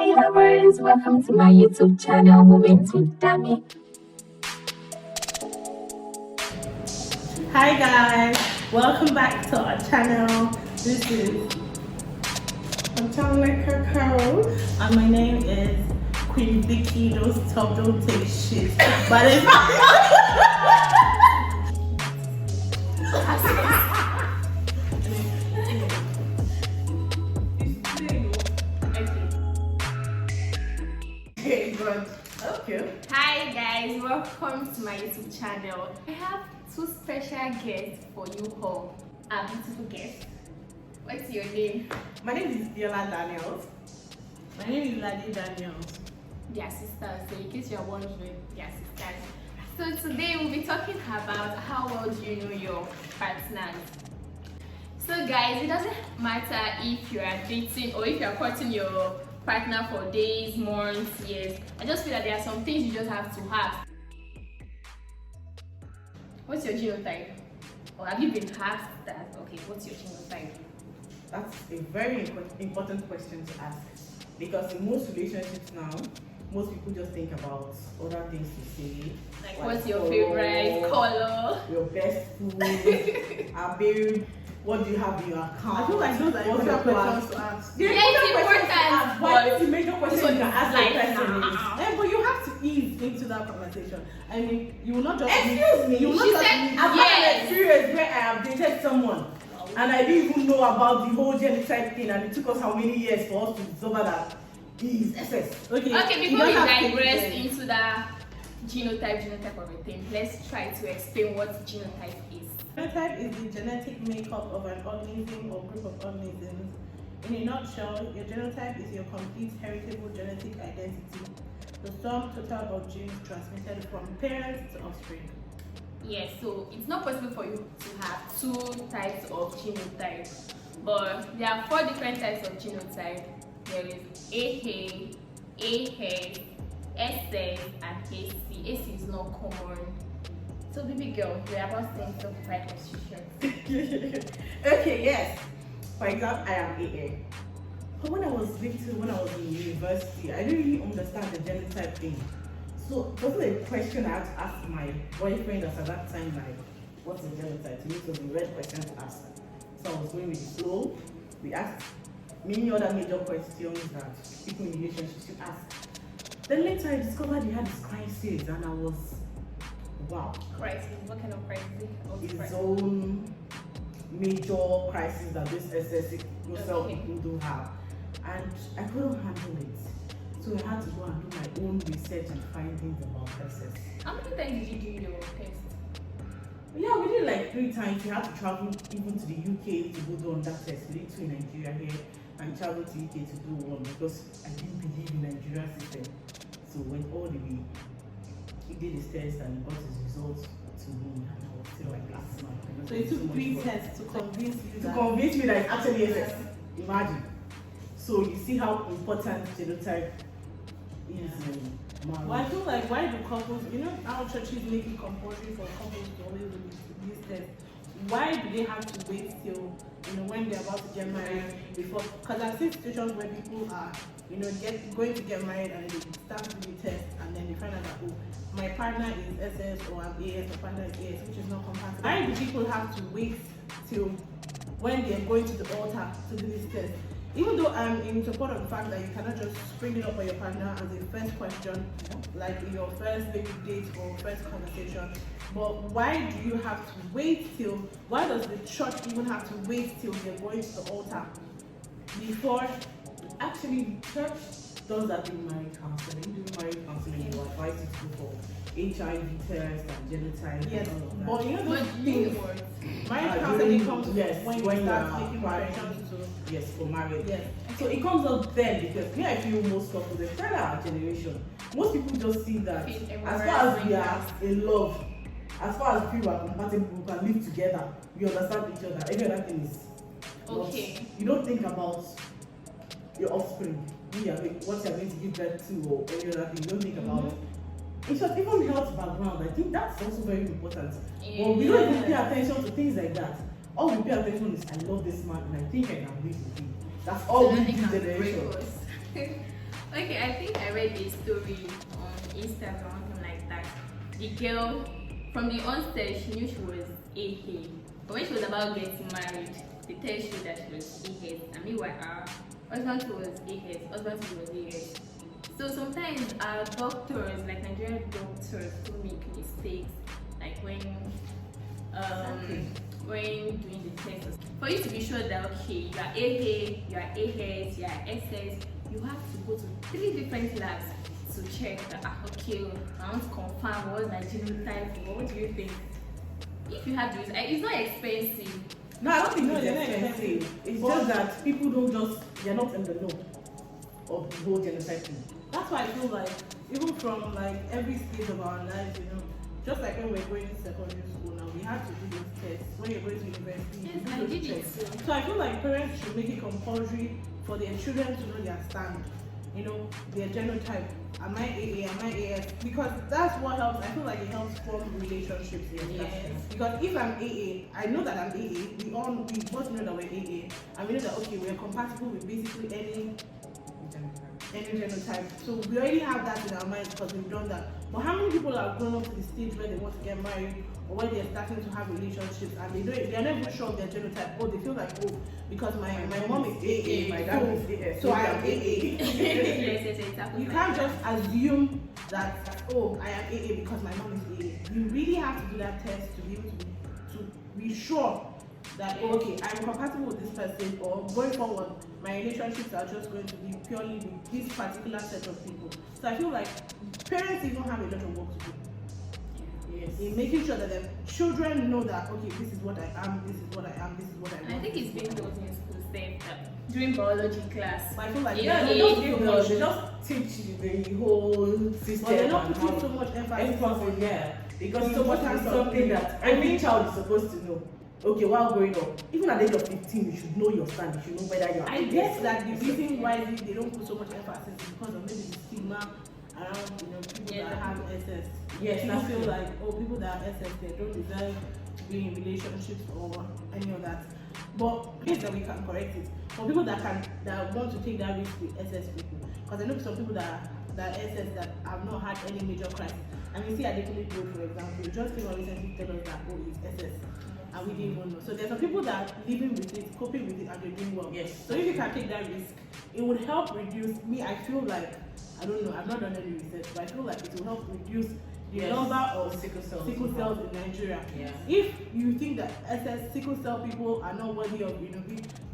Hi lovers, welcome to my YouTube channel, Moments with Dami. Hi guys, welcome back to our channel. This is Coco, and my name is Queen Vicky. Those top don't take shit, but it's okay, good. Okay. Hi guys, welcome to my YouTube channel. I have two special guests for you all. Our beautiful guests. What's your name? My name is Viola Daniels. My name is Ladi Daniels. They are sisters, so in case you are wondering, they are sisters. So today we'll be talking about how well do you know your partners. So guys, it doesn't matter if you are dating or if you are courting your partner for days, months, years. I just feel that there are some things you just have to have. What's your genotype? Or have you been asked that? Okay, what's your genotype? That's a very important question to ask, because in most relationships now, most people just think about other things to say. Like what's your favorite color? Your best food, babe, what do you have in your account? I feel like those are important questions to ask. Yeah, it's important. Why is the major question you can ask the person is? But you have to ease into that conversation. I mean, you will not just Excuse me, you will She not said just I've yes. had an experience where I have dated someone and I didn't even know about the whole genotype thing, and it took us how many years for us to discover that he is SS. Okay, you before we don't have to digress pretend. into that genotype of a thing, let's try to explain what genotype is. Genotype is the genetic makeup of an organism or group of organisms. In a nutshell, your genotype is your complete heritable genetic identity, the sum total of genes transmitted from parents to offspring. Yes, so it's not possible for you to have two types of genotype, but there are four different types of genotype. There is AA, AS, SS, and AC. AC is not common. So baby girl, we're about to enter the five questions. Okay, yes. For example, I am AA. But when I was in university, I didn't really understand the genotype thing. So it wasn't a question I had to ask my boyfriend at that time, like, what's the genotype? To me, it was a weird question to ask. So I was going with the flow. We asked many other major questions that people in relationships should ask. Then later I discovered he had this crisis, and I was, wow. Crisis? What kind of crisis? His own major crisis that this SS yourself Okay. people do have, and I couldn't handle it, so I had to go and do my own research and find things about SS. How many times did you do your test? Yeah, we did like 3 times. We had to travel even to the UK to go do on that test. We did 2 in Nigeria here and travel to UK to do one, because I didn't believe in Nigerian system. So went all the way. He did his test and got his results to me, and I was still like, this is not happening. So it took So much 3 work. tests to convince you To that convince me that it's actually SS. Imagine. So you see how important genotype is in marriage. Well, I feel like, why do couples, you know how churches make it compulsory for couples to always do this test? Why do they have to wait till, when they're about to get married before? Because I've seen situations where people are, going to get married and they start to do the test, and then they find out that, oh, my partner is SS or I'm AS, my partner is AS, which is not compatible. Why do people have to wait till when they're going to the altar to do this test? Even though I'm in support of the fact that you cannot just spring it up on your partner as a first question, like in your first maybe date or first conversation, but why do you have to wait till, why does the church even have to wait till they're going to the altar before? Actually, the church does that in marriage counseling. During marriage counseling, you advise you to go for HIV test and genotype Yes, and all of that. but you know those But you need things, the word. marriage counseling comes yes, when when you you start are making married. preparations to, Yes, for marriage. yes. So it comes up then, because me, I feel most couples, especially our generation, most people just see that as far as we are in love, as far as people are compatible, we can live together, we understand each other, every other thing is Okay. not, you don't think about your offspring, what you're going to give birth to, or any other thing. You don't think about it. In short, even health background, I think that's also very important. But we don't even pay attention to things like that. All we pay attention is, I love this man and I think I can live with him. That's all we do generation. Okay, I think I read a story on Instagram, something like that. The girl, from the onset, she knew she was AA. But when she was about getting married, they tell you that she was AS. And meanwhile, her husband was AS, husband was AS. So sometimes our doctors, like Nigerian doctors, do make mistakes, like when doing the test. For you to be sure that okay, you are AA, you are AS, you are SS, you have to go to 3 different labs to check that okay, I want to confirm what's my genotype. What do you think? If you have this, it's not expensive. No, I don't think No, they're not it's expensive. It's just that people don't they're not in the know of the whole genotype thing. That's why I feel like even from like every stage of our lives, just like when we're going to secondary school now, we have to do those tests. When you're going to university, Yes, you I do did those it checks. too. So I feel like parents should make it compulsory for their children to know their stand. Their genotype. Am I AA? Am I AS? Because that's what helps. I feel like it helps form relationships. Yes. Because if I'm AA, I know that I'm AA. We both know that we're AA, and we know that okay, we're compatible with basically any genotype. So we already have that in our minds because we've done that. But how many people have grown up to the stage where they want to get married or where they're starting to have relationships and they're not even sure of their genotype? Oh, they feel like, oh, because my mom is AA, my dad is AS, so I am AA. Yes, exactly. You can't just assume that, oh, I am AA because my mom is AA. You really have to do that test to be able to be sure that, oh, okay, I'm compatible with this person, or going forward, my relationships are just going to be purely with this particular set of people. So I feel like parents even have a lot of work to do. Yes. In making sure that the children know that, okay, this is what I am, this is what I am, this is what I want. I think it's being taught in school during biology class. But I feel like Yeah, They yeah, just teach the whole system. but they're not and putting how- so much emphasis on yeah. Because it's importance of something that every child is supposed to know. Okay, while growing up, even at the age of 15, you should know your stand. You should know whether you're. I guess that the reason why they don't put so much emphasis is because of maybe the stigma around people Yeah. that have SS. Yes, People that's feel true. like, oh, people that have SS, they don't deserve to be in relationships or any of that. But yes, that we can correct it. For people that want to take that risk with SS people, because I know some people that SS that have not had any major crisis. And you see at the clinic road, for example, just came out recently tell us that, oh, it's SS. And we didn't even know. So there's some people that are living with it, coping with it, and they're doing well. Yes. So if you can take that risk, it would help reduce me. I feel like, I don't know, I've not done any research, but I feel like it will help reduce the Yes. number of Sickle cells in Nigeria. Yeah. If you think that sickle cell people are not worthy of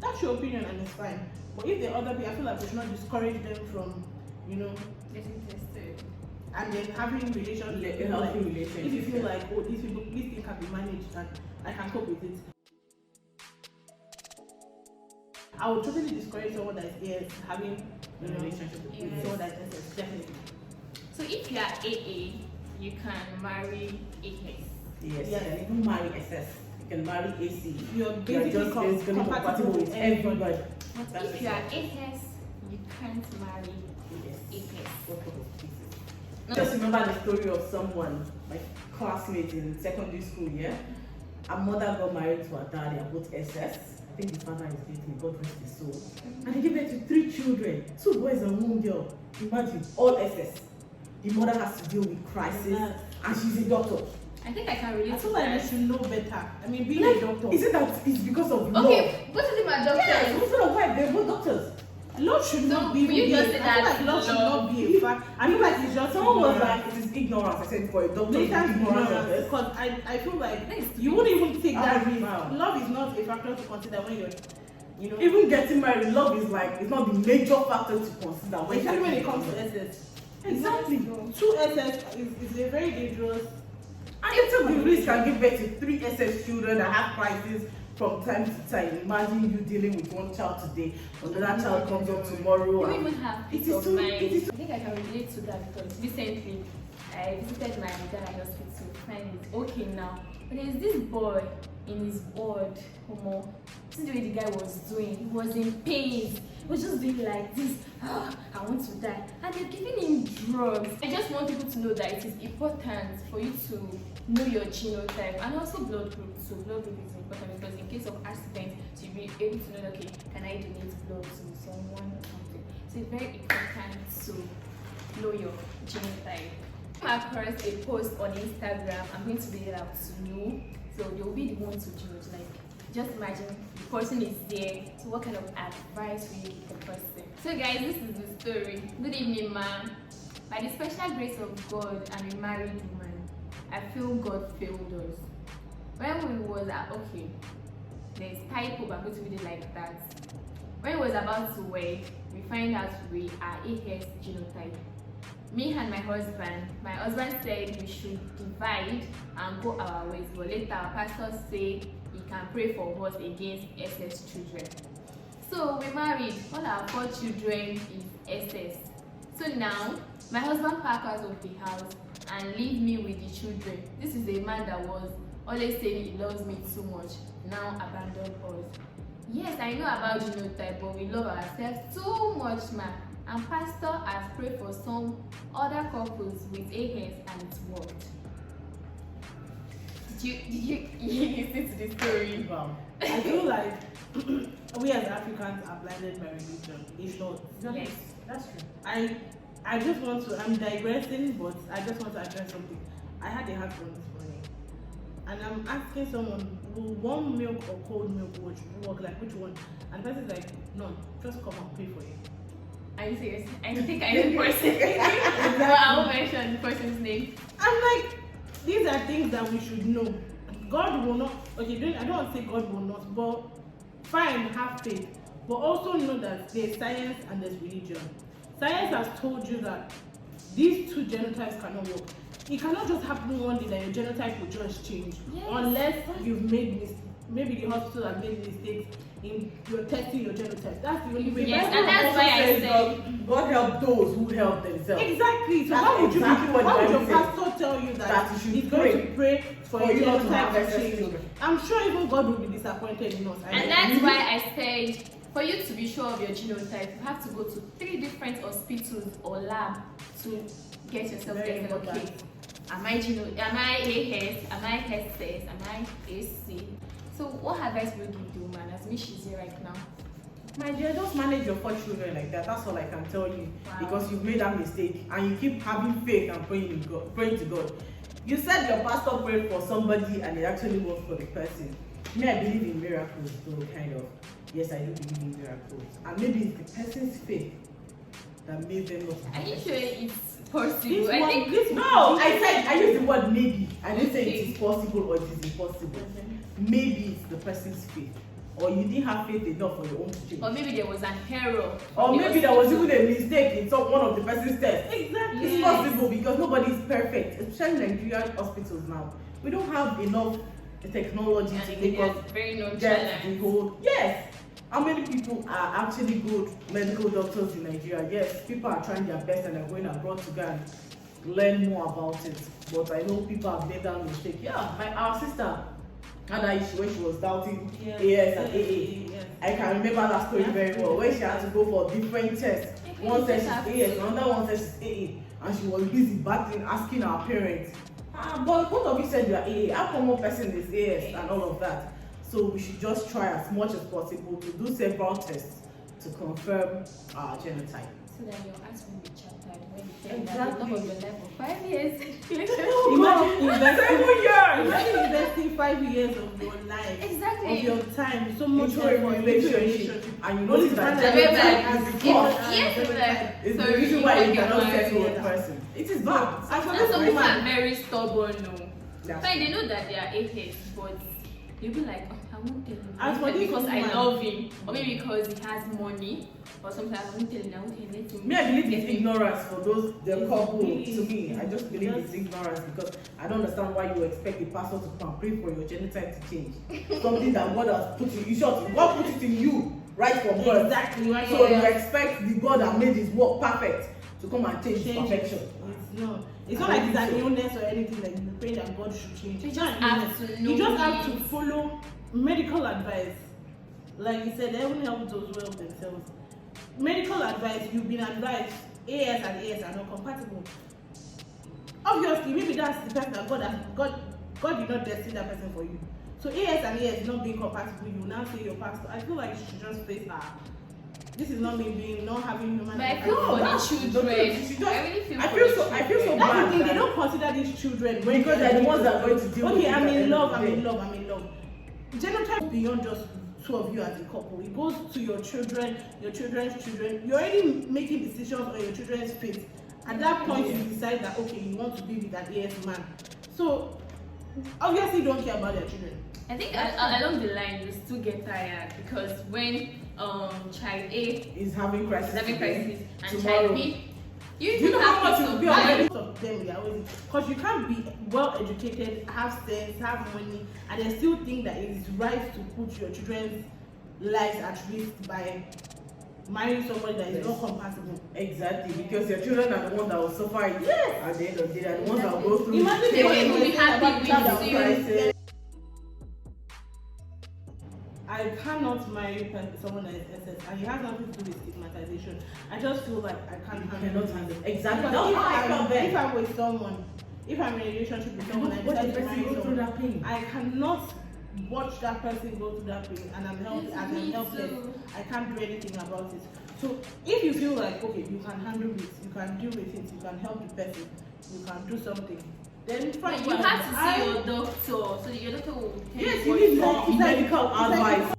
that's your opinion and it's fine. But if the other people, I feel like we should not discourage them from getting tested. and then having relationships. A healthy relationship. If you feel like, oh, this thing can be managed and I can cope with it. I would totally discourage someone that is AS having A relationship with Yes. someone that is SS, definitely. So if you are AA, you can marry AS. Yes. Yes. You can even marry SS. You can marry AC. You're You're basically just basically compatible with everybody. But That's if the you are thing. AS, you can't marry Yes. AS. Just remember the story of someone, my classmate in secondary school, yeah? Her mother got married to her dad, they are both SS. I think the father is dating, God rest his soul. And they gave birth to 3 children, 2 boys and 1 girl. Imagine, all SS. The mother has to deal with crisis, Yes. and she's a doctor. I think I can relate I to feel like that. they should know better. I mean, being a doctor. Is it that it's because of law? Okay, both of them are doctors. Yes, instead of wife, they're both doctors. Love should So, not be. will you I just feel say like that love should love- not be a fact. I feel like it's just Someone was ignorance. like, it is ignorance. I said, for a doctor, it's Blatant ignorance of ignorance, this. because I feel like Nice. you wouldn't even take that Oh, risk. wow. Love is not a factor to consider when you're, Even getting married, love is like, it's not the major factor to consider. especially when it comes to SS. Exactly. 2 SS is a very dangerous. And you took the risk and give birth to 3 SS children that have crisis from time to time. Imagine you dealing with one child today, another child comes up tomorrow. You and- even have It peace is of so- mind. it is- I think I can relate to that because recently I visited my dad at hospital. Fine, he's okay now. But there's this boy in his ward, Homo. This is the way the guy was doing. He was in pain. He was just doing like this. I want to die. And they're giving him drugs. I just want people to know that it is important for you to know your genotype and also blood group. So blood group is important because in case of accident, to be able to know that, okay, can I donate blood to someone or something. So it's very important to know your genotype. Come across a post on Instagram, I'm going to read it out to you. So they'll be the ones to judge. Like, just imagine the person is there. So what kind of advice will you give the person? So guys, this is the story. Good evening, ma'am. By the special grace of God, I'm a married woman. I feel God failed us. When we was at there's typo, but I'm going to read it like that. When we was about to wed, we find out we are AS genotype. Me and my husband said we should divide and go our ways, but later our pastor said he can pray for us against SS children. So we married. All our 4 children is SS. So now my husband packed out of the house and leave me with the children. This is a man that was always saying he loves me too much, now abandoned us. Yes, I know about genotype, but we love ourselves too much, man. And pastor has prayed for some other couples with AS and it worked. Did you listen to the story? Wow. I feel like we as Africans are blinded by religion. It's not. Yes, That's true. I just want to, I'm digressing, but I just want to address something. I had a husband this morning, and I'm asking someone, will warm milk or cold milk work? Like, which one? And the person's like, no, just come and pay for it. Are you serious? I think I know the person. But I won't mention the person's name. I'm like, these are things that we should know. God will not, okay, I don't want to say God will not, but fine, have faith. But also know that there's science and there's religion. Science has told you that these 2 genotypes cannot work. It cannot just happen one day that your genotype will just change. Yes. Unless you've made mistakes. Maybe the hospital has made mistakes in your testing your genotype. That's the only way. Yes, and that's why I said God help those who help themselves. Exactly. So That's why would you exactly what the why would Bible your says. pastor tell you That you should he's going to pray for your you not to have genotype to SS change? children. I'm sure even God will be disappointed in us. and that's why I said for you to be sure of your genotype, you have to go to 3 different hospitals or lab to get yourself Very tested. important. Okay, am I AS? Am I SS? Am I AC? So what advice will you give the woman as me she's here right now? My dear, just manage your 4 children like that. That's all I can tell you. Wow. Because you've made that mistake and you keep having faith and praying to God. You said your pastor prayed for somebody and it actually worked for the person. Me, I believe in miracles, though, kind of. Yes, I do believe in miracles. And maybe it's the person's faith that made them not. Are you sure it's possible? This I one- think this No, I used the word maybe. I didn't say Okay. it is possible or it is impossible. Maybe it's the person's faith. Or you didn't have faith enough for your own to change. or maybe there was an error. Or in the maybe there was hospital. even a mistake in one of the person's tests. Exactly. It's possible because nobody is perfect, especially Nigerian hospitals now. We don't have enough technology to And make us it's very get nonchalant. the whole. Yes. How many people are actually good medical doctors in Nigeria? Yes, people are trying their best and they're going abroad to go and learn more about it. But I know people have made that mistake. Yeah, our sister had that issue when she was doubting AS and AA. Yes. I can remember that story very well, where she had to go for different tests. One said she's AS, another one said she's AA, and she was busy battling, asking her parents, but both of you said you are AA, how come one person is AS and all of that? So we should just try as much as possible to do several tests to confirm our genotype. So that your ass won't be chattered when you tell Exactly. that the love of your life for 5 years. Imagine investing 5 years of your life, Exactly. of your time, so much Into a effort into a relationship, and you notice that And remember, genotype is the cause. yes, it's like, It's the sorry, reason you why can't you get cannot married. settle a person. It is bad. And some people are very stubborn, no. That's Fine, they know that they are AS, but they'll be like, oh, I won't tell him. As for this because I woman- love him, or maybe because he has money, or sometimes I won't tell him. I won't let him. Me, I believe get it's me. ignorance for those the It's couple. really- To me, I just believe it's ignorance because I don't understand why you expect the pastor to come pray for your genotype to change. Something that God has put in short, God put it in you right from birth. Exactly. Right. So you expect the God that made his work perfect to come and change Change perfection. It's not. It's not like it's an illness or anything like you pray that God should change. You It's just not an have illness. to know You just have to it. follow medical advice. Like you said, heaven help those who help themselves. Medical advice, you've been advised AS and AS are not compatible. Obviously, maybe that's the person that God did not destine that person for you. So AS and AS not being compatible, you now say your pastor. I feel like you should just face her this is not me being not having human. But I feel for the children. I really feel I for feel the so. I feel so children. That's the bad. thing, they don't consider these children Because they're the ones that are going to deal with okay, it I'm at the in end love, of I'm the in day. love, I'm in love. Genotype beyond just two of you as a couple. It goes to your children, your children's children. You're already making decisions on your children's fate. At that point, you decide that okay, you want to be with an AS man. So obviously, you don't care about their children. I think along the line you still get tired because when child A Is having crisis. is having crisis and tomorrow. child B, You know how much you'll be already. Most of them we are always because you can't be well educated, have sense, have money, and then still think that it is right to put your children's lives at risk by marrying somebody that is not compatible. Exactly, because your children are the ones that will suffer it. Yes. At the end of the day, they are the ones that will go through. Imagine They what will you be were saying happy about with child you. crisis. I cannot marry someone that is SS, and it has nothing to do with stigmatization. I just feel like I can't You handle cannot it. handle it. Exactly. Because That's if I'm with someone, if I'm in a relationship with someone, I Watch the decide to person marry go through someone, that pain. I cannot watch that person go through that pain, and I'm Me helpless. too. I can't do anything about it. So if you feel like okay, you can handle it, you can deal with it, you can help the person, you can do something, then fine. You have to see your doctor so that your doctor will tell Yes, you you need what more medical it's like- advice.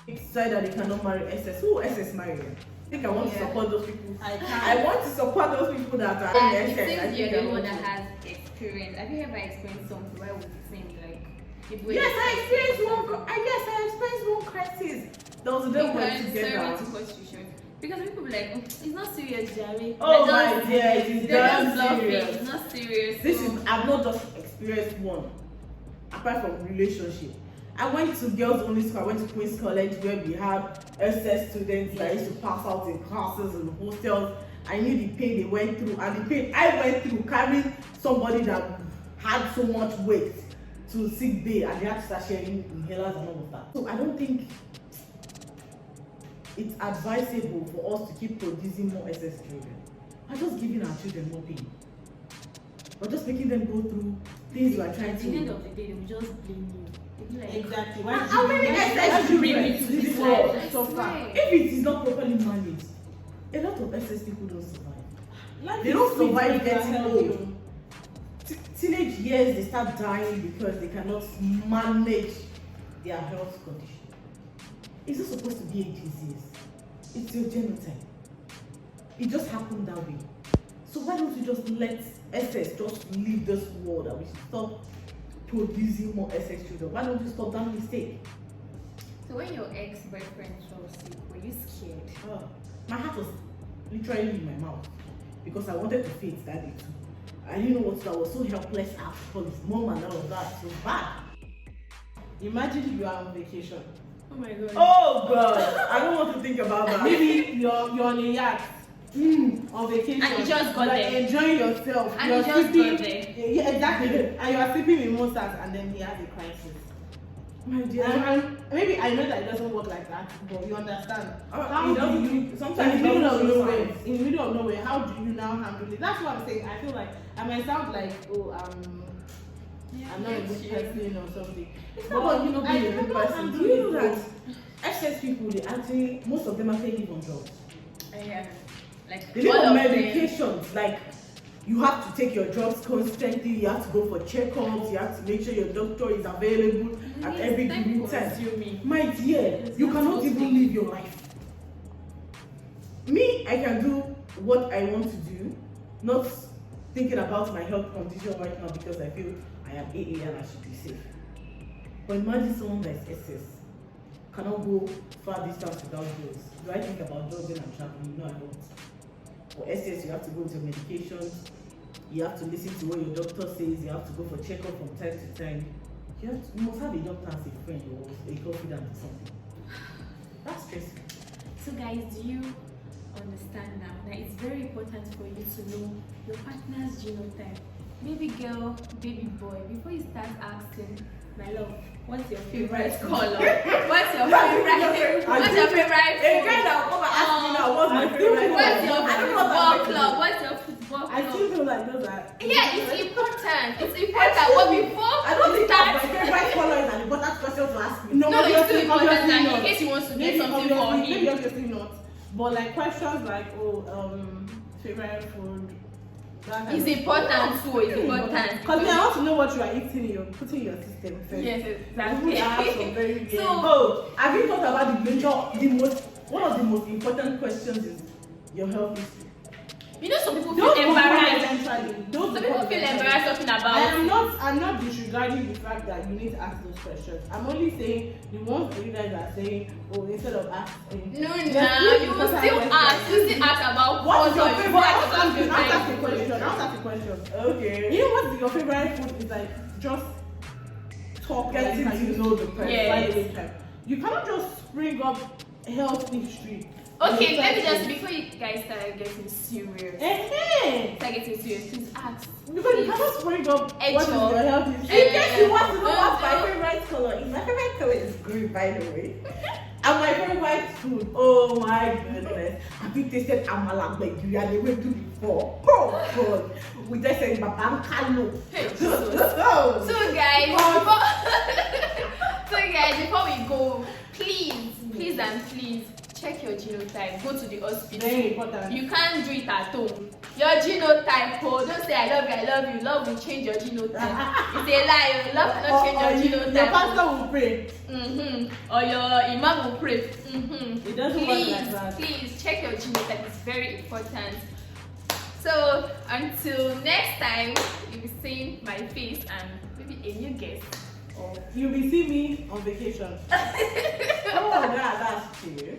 Decide that they cannot marry SS. Who will SS marry them? I think I want to Yeah. support those people. I I can't. want to support those people that are And in SS. I since think you're I the one want that to. has experience, have you ever experienced something where would you think like Yes, I experienced one. Yes, I experienced one crisis. There was a day we were Sorry together. to cut you short. Because people be like, it's not serious, Jerry. Oh my dear, it is They're damn just bluffing. serious. It's not serious. This so- is, I've not just experienced one. Apart from relationship, I went to girls only school. I went to Queen's College where we had SS students that used to pass out in classes and hostels. I knew the pain they went through and the pain I went through carrying somebody that had so much weight to sick bay and they had to start sharing inhalers and all of that. So I don't think it's advisable for us to keep producing more SS children. We're just giving our children more pain. We're just making them go through things we are trying At the end to. of the day, they will just blame you. They'll be like, Exactly. How many SS you children bring me to this this world? world I so swear. far? If it is not properly managed, a lot of SS people don't survive. Life They is don't sweet survive if you are getting healthy. old. Teenage years, they start dying because they cannot manage their health condition. It's not supposed to be a disease. It's your genotype. It just happened that way. So why don't we just let SS just leave this world and we stop producing more SS children? Why don't we stop that mistake? So when your ex-boyfriend fell sick, were you scared? Oh, my heart was literally in my mouth because I wanted to faint that day too. I didn't know what to do. I was so helpless after his mom and all of that. So bad. Imagine you are on vacation. Oh my god. Oh God, I don't want to think about that. Maybe you're on a yacht on vacation. And you just got like there. enjoying yourself. And you're you just sleeping. got there. Yeah, exactly. And you are sleeping with monsters, and then he has a crisis. My dear. And maybe I know that it doesn't work like that, but you understand. How It do doesn't- you sometimes in the it middle of doesn't show nowhere? signs. In the middle of nowhere, how do you now handle it? That's what I'm saying. I feel like I might sound like I'm not a good person or something. It's not about you not being a good cannot person. handle Do you know it, that SS people, they actually, most of them actually live on drugs. Yeah. Like They live all on of them. medications. Like, you have to take your drugs constantly, you have to go for checkups, you have to make sure your doctor is available at every given time. My dear, you cannot even live your life. Me, I can do what I want to do, not thinking about my health condition right now because I feel I am AA and I should be safe. But imagine someone that is SS, cannot go far distance without drugs. Do I think about drugs when I'm traveling? No, I don't. For SS, you have to go with your medications, you have to listen to what your doctor says, you have to go for checkup from time to time. You must have a doctor as a friend or a confidant or something. That's stressful. So guys, do you understand now that it's very important for you to know your partner's genotype? Baby girl, baby boy, before you start asking, my love, what's your favorite color? What's your favorite? What's your favorite A food? guy that will come and ask me now, what's my favorite? What's your I don't know football what club? What's your football I club? still feel like those are. Yeah, it's important. It's important. But before I don't think start, my favorite color is an important question to ask me. no, it's still obviously important. not. And in case he wants to get something for Maybe him. obviously not. But like questions like favorite food. It's important too. It's important. Because I want to know what you are eating, you're putting in your system first. Yes, We have some exactly. very good. So, Have you thought about one of the most important questions is your health history? you know, some people feel Those will come embarrassed. eventually. Some people feel embarrassed talking I'm about. not disregarding the fact that you need to ask those questions. I'm only saying the ones that you guys are saying, oh, instead of asking. No, you will still ask. You still ask about What is your you favorite? ask about your I'll ask a life. question. I'll ask a question. Okay. You know what's your favorite food is like just talk Getting like to you know the person. Yeah. right away time. You cannot just spring up health history. Okay, let me just, before you guys start getting serious, start getting serious, please ask. Because you Please. cannot spring up Hey, what is Joe. your health history. In case you want to know No, what's my no. favorite color, my favorite color is green, by the way. And my favorite food, oh my goodness. Have you tasted amala gbegiri and they went to before? Oh God. We just said babam kalo. Hey, Jesus. So guys, before we go, please and please check your genotype. Go to the hospital. Very important. You can't do it at home. Your genotype, oh, don't say I love you. Love will change your genotype. It's a lie. Love will not change your genotype. Your pastor will pray. Or your imam will pray. It doesn't work like that. Please check your genotype. It's very important. So until next time, you'll be seeing my face and maybe a new guest. You'll be seeing me on vacation. Oh, that's true.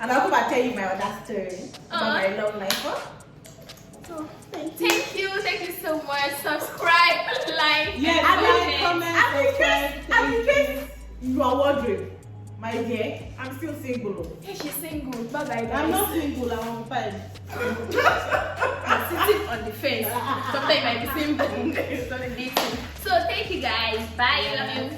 And I'll come and tell you my other story about my love life. Huh? So thank you so much. Subscribe, like, Yes, and comment, And in subscribe. case you are wondering, my dear, I'm still single. Hey, she's single. Bye bye, guys. I'm not single, I'm occupied. I'm sitting on the fence. Sometimes I might be single. So thank you guys. Bye. Love you.